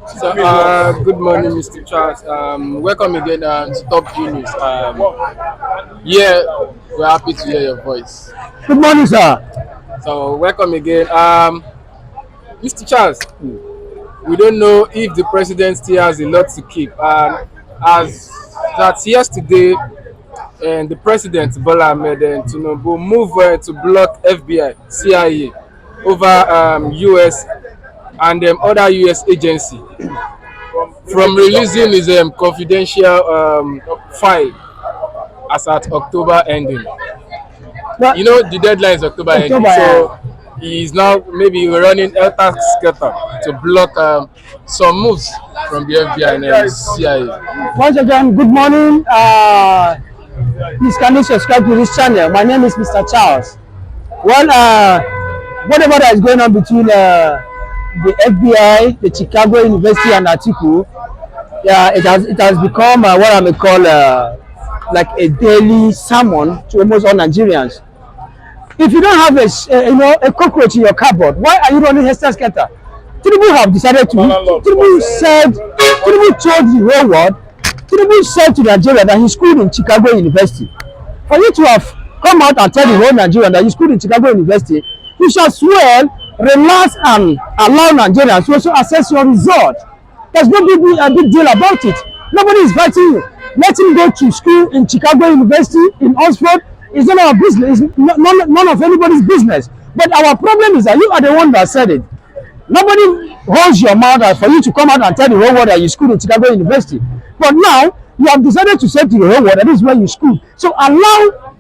So, good morning, Mr. Charles. Welcome again to Top Genius. Yeah, we're happy to hear your voice. Good morning, sir. So, welcome again. Mr. Charles, we don't know if the president still has a lot to keep. As that yesterday, and the president Bola Tinubu moved to block FBI, CIA over US and other US agency from releasing his confidential file as at October ending. Well, You know the deadline is October October. ending, so he is now maybe running helter skelter to block some moves from the FBI and CIA. Once again, good morning. Please kindly subscribe to this channel. My name is Mr. Charles. Well, whatever that is going on between the FBI, the Chicago University, and Atiku, yeah, it has become what I may call like a daily sermon to almost all Nigerians. If you don't have a cockroach in your cupboard, why are you running Hester Skelter? Tinubu have decided to. Tinubu told the whole world. Tinubu said to Nigeria that he schooled in Chicago University. For you to have come out and tell the whole Nigeria that you schooled in Chicago University, you shall swear, relax, and allow Nigerians to also assess your result. There's no big deal about it. Nobody is fighting you. Let him go to school in Chicago University, in Oxford. It's none of our business. It's none of anybody's business. But our problem is that you are the one that said it. Nobody holds your mouth for you to come out and tell the whole world that you school in Chicago University. But now you have decided to say to the whole world that this is where you school. So allow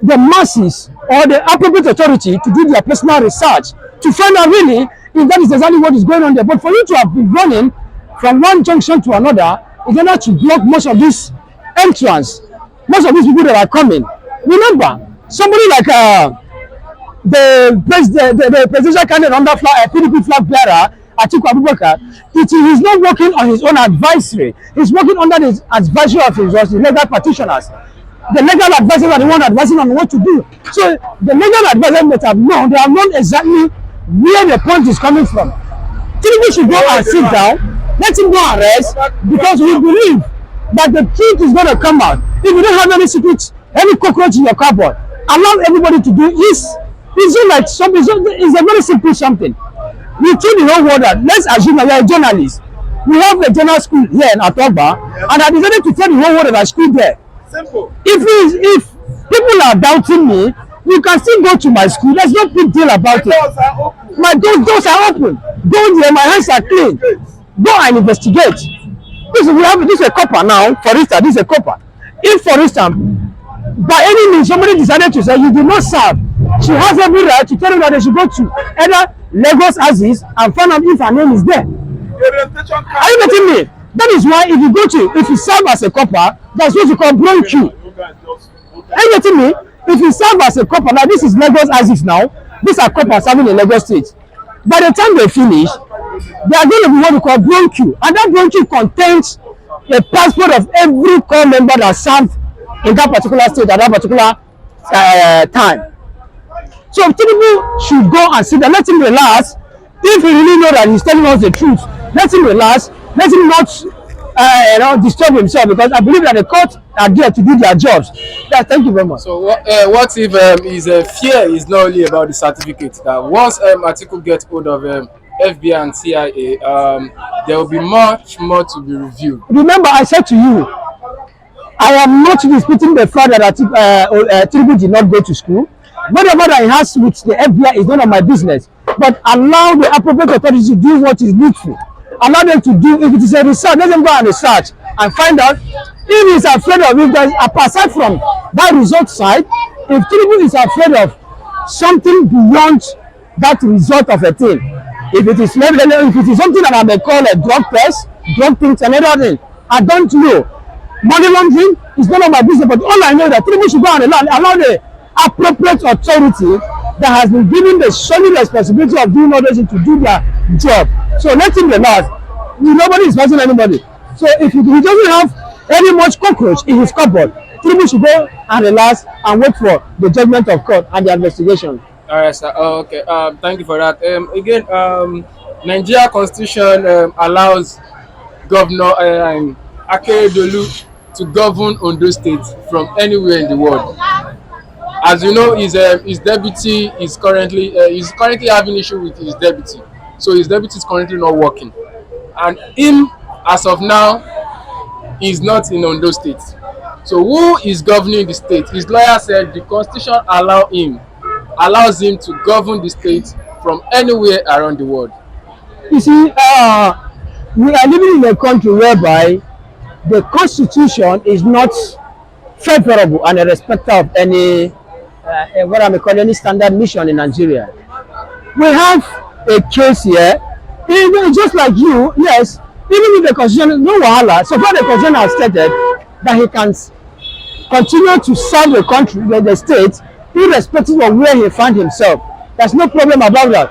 the masses or the appropriate authority to do their personal research to find out really if that is exactly what is going on there. But for you to have been running from one junction to another in order to block most of this entrance, most of these people that are coming. Remember, somebody like the presidential candidate under PDP flag bearer, Atiku Abubakar, he's not working on his own advisory. He's working under the advisory of his legal practitioners. The legal advisors are the one advising on what to do. So the legal advisors that have known, they have known exactly where the point is coming from. Tinubu should go and sit down, let him go and rest, because we believe that the truth is going to come out. If you don't have any secrets, any cockroach in your cupboard, allow everybody to do is it's like something. It's a very simple something. We told the whole world that let's assume that we are a journalist. We have a journal school here in Atoba, and I decided to tell the whole world that I school there. Simple. If people are doubting me, you can still go to my school. There's no big deal about it. My doors are open. Go there. My hands are clean. Go and investigate. This is a copper now. For instance, this is a copper. If, for instance, by any means somebody decided to say you do not serve, she has every right to tell you that they should go to either Lagos Aziz and find out if her name is there. Are you getting me? That is why if you serve as a copper, that's what you call bronchi. Are you getting me? If you serve as a copper, now this is Lagos Aziz now. These are coppers serving in Lagos State. By the time they finish, they are going to be what we call bronchi, and that bronchi contains a passport of every corps member that served in that particular state at that particular time. So Tinubu should go and sit down, let him relax. If he really know that he's telling us the truth, let him relax, let him not disturb himself, because I believe that the court are there to do their jobs. Yeah, thank you very much. So what if his fear is not only about the certificate, that once Atiku gets hold of FBI and CIA, there will be much more to be reviewed. Remember, I said to you, I am not disputing the fact that Tinubu did not go to school. Whatever that he has with the FBI is none of my business. But allow the appropriate authorities to do what is needful. Allow them to do, if it is a research, let them go and research and find out if he is afraid of, if there is, aside from that result side, if Tinubu is afraid of something beyond that result of a thing, if it is something that I may call a drug test, drug things, and everything, I don't know. Money laundering is none of my business, but all I know is that Tinubu should go and allow the appropriate authority that has been given the solid responsibility of doing all those things to do their job. So let him relax. Nobody is fighting anybody. So if he doesn't have any much cockroach in his cupboard, Tinubu should go and relax and wait for the judgment of court and the investigation. All right, sir. Oh, okay. Thank you for that. Again, Nigeria Constitution allows Governor Akeredolu to govern Ondo State from anywhere in the world. As you know, his deputy is currently having issue with his deputy, so his deputy is currently not working, and him as of now is not in Ondo State. So who is governing the state? His lawyer said the constitution allows him to govern the state from anywhere around the world. You see, we are living in a country whereby the constitution is not favorable and a respecter of any what I may call any standard mission in Nigeria. We have a case here, even just like you, yes, even if the constitution, no wahala, so far the constitution has stated that he can continue to serve the country, the state, irrespective of where he found himself. There's no problem about that.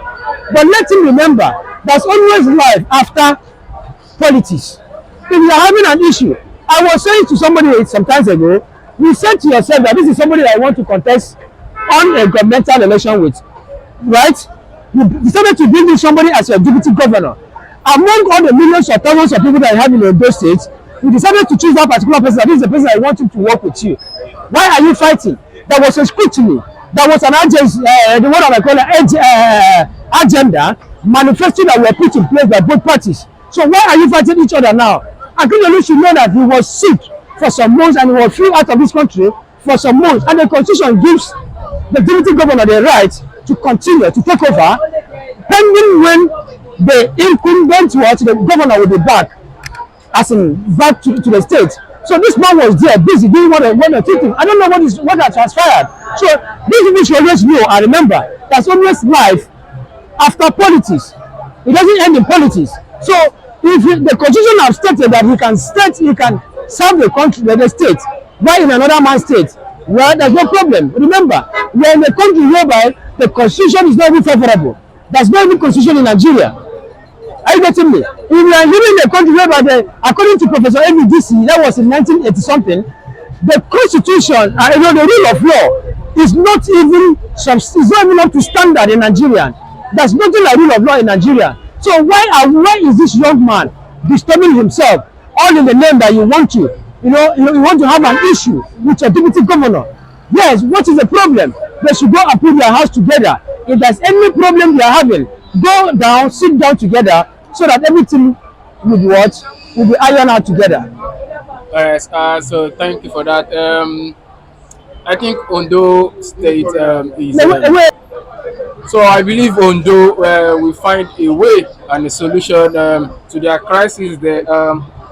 But let him remember, there's always life after politics. If you are having an issue, I was saying to somebody some time ago, you said to yourself that this is somebody that I want to contest on a governmental election with, right? You decided to bring in somebody as your deputy governor. Among all the millions or thousands of people that you have in Ondo State, you decided to choose that particular person. That this is the person I want him to work with you. Why are you fighting? There was a scrutiny. There was an agency, the word I call agenda, manifesto that were put in place by both parties. So why are you fighting each other now? Akinwumi should know that he was sick for some months and he was flew out of this country for some months. And the constitution gives the deputy governor the right to continue to take over, pending when the incumbent was the governor will be back, as in back to the state. So this man was there busy doing what they're thinking. I don't know what has transpired. So this people should always know and remember there's always life after politics. It doesn't end in politics. So if the constitution has stated that he can serve the country, the state, while in another man's state, well, there's no problem. Remember, we're in a country whereby the constitution is not even favorable. There's no even constitution in Nigeria. Are you getting me? If we are living in a country whereby, according to Professor AVDC, that was in 1980 something, the constitution, the rule of law is not even up to standard in Nigeria. There's nothing like rule of law in Nigeria. So why is this young man disturbing himself all in the name that you want to, you want to have an issue with your deputy governor? Yes, what is the problem? They should go and put their house together. If there's any problem they are having, go down, sit down together, so that everything will be ironed out together. All right. So thank you for that. I think Ondo State is. So I believe Ondo will find a way and a solution to their crisis there.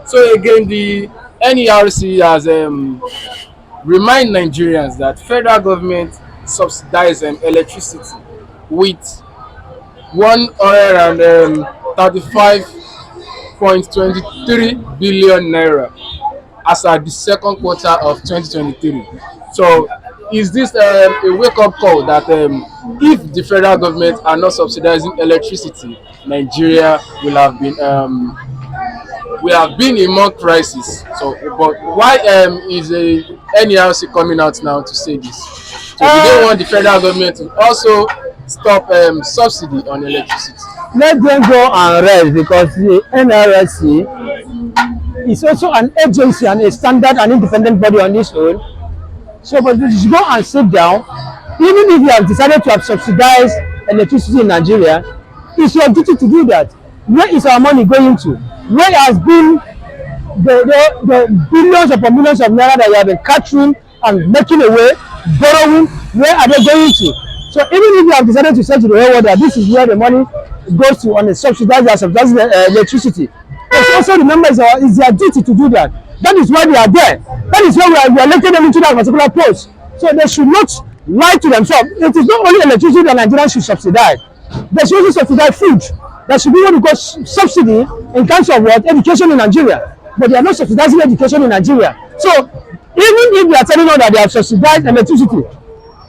So again, the NERC has remind Nigerians that federal government subsidize electricity with 135.23 billion naira as at the second quarter of 2023. So is this a wake-up call that if the federal government are not subsidizing electricity, Nigeria will have been in more crisis? So, but why is a NERC coming out now to say this? So we don't want the federal government to also stop subsidy on electricity. Let them go and rest, because the NRSC is also an agency and a standard and independent body on its own. So, but you should go and sit down. Even if you have decided to have subsidized electricity in Nigeria, it's your duty to do that. Where is our money going to? Where has been the billions upon millions of naira that you have been capturing and making away, borrowing? Where are they going to? So even if you have decided to say to the whole world that this is where the money goes to on the subsidized electricity, but also remember it's their duty to do that. That is why they are there. That is why we are electing them into that particular post. So they should not lie to themselves. It is not only electricity that Nigerians should subsidize. They should also subsidize food. There should be what we call subsidy in terms of what? Education in Nigeria. But they are not subsidizing education in Nigeria. So even if they are telling us that they have subsidized electricity,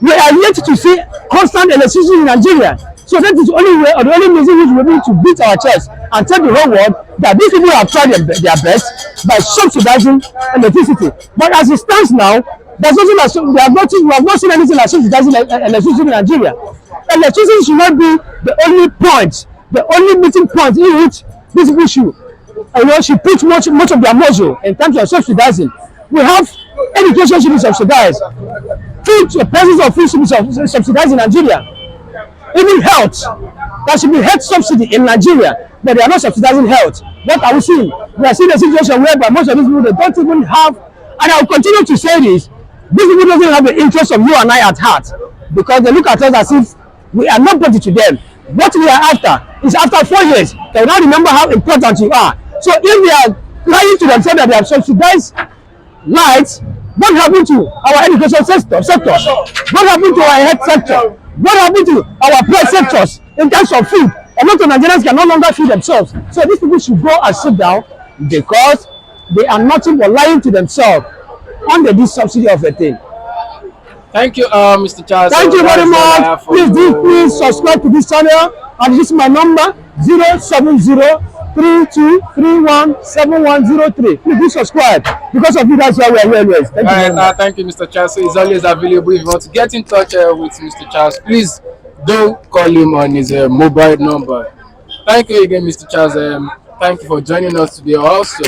we are yet to see constant electricity in Nigeria. So that is the only way, or the only reason which we need to beat our chest and tell the whole world that these people have tried their best by subsidizing electricity. But as it stands now, there's nothing that we have not seen anything like subsidizing electricity in Nigeria. electricity should not be the only point, the only meeting point in which this issue, should put much of their muscle in terms of subsidizing. We have education should be subsidized. Food, the prices of food should be subsidized in Nigeria. Even health, there should be health subsidy in Nigeria, but they are not subsidizing health. What are we seeing? We are seeing a situation whereby most of these people, they don't even have, and I will continue to say this, these people don't even have the interest of you and I at heart, because they look at us as if we are nobody to them. What we are after is after 4 years, they will not remember how important you are. So if they are lying to themselves that they have subsidized lights, what happened to our education sector? What happened to our health sector? What happened to our private sectors in terms of food? A lot of Nigerians can no longer feed themselves. So these people should go and sit down, because they are nothing but lying to themselves under this subsidy of a thing. Thank you, Mr. Charles. Thank you very much. Please you. subscribe to this channel. And this is my number 07032317103. Please do subscribe. Because of you, that's why we are here always. Thank you very much. Thank you, Mr. Charles. So he's always available. If you want to get in touch with Mr. Charles, please don't call him on his mobile number. Thank you again, Mr. Charles. Thank you for joining us today also.